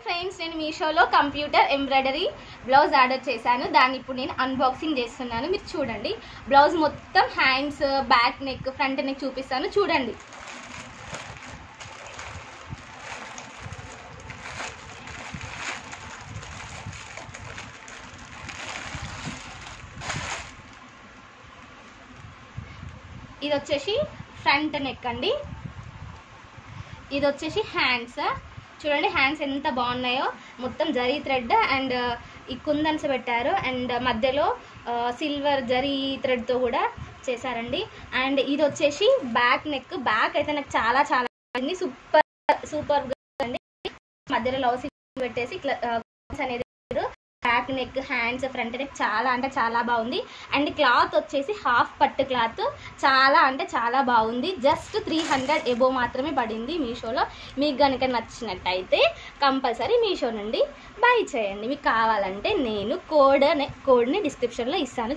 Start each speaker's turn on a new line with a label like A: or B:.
A: Friends, నేను మీషోలో computer embroidery blouse order చేశాను. దాన్ని ఇప్పుడు నేను అన్బాక్సింగ్ చేస్తున్నాను. మీరు చూడండి. బ్లౌజ్ మొత్తం hands, back neck, front neck చూపిస్తాను, చూడండి. ఇది వచ్చేసి ఫ్రంట్ నెక్ అండి. ఇది వచ్చేసి హ్యాండ్స్. చూడండి హ్యాండ్స్ ఎంత బాగున్నాయో. మొత్తం జరీ థ్రెడ్ అండ్ ఈ కుందన్స్ పెట్టారు అండ్ మధ్యలో సిల్వర్ జరీ థ్రెడ్తో కూడా చేశారండి. అండ్ ఇది వచ్చేసి బ్యాక్ నెక్. బ్యాక్ అయితే నాకు చాలా చాలా సూపర్ అండి. మధ్యలో లవ్ పెట్టేసి అనేది back neck, hands, front neck చాలా అంటే చాలా బాగుంది. అండ్ క్లాత్ వచ్చేసి హాఫ్ పట్టు క్లాత్. చాలా అంటే చాలా బాగుంది. జస్ట్ 300 ఎబో మాత్రమే పడింది మీషోలో. మీకు కనుక నచ్చినట్టయితే కంపల్సరీ మీషో నుండి బై చేయండి. మీకు కావాలంటే నేను కోడ్ని డిస్క్రిప్షన్లో ఇస్తాను.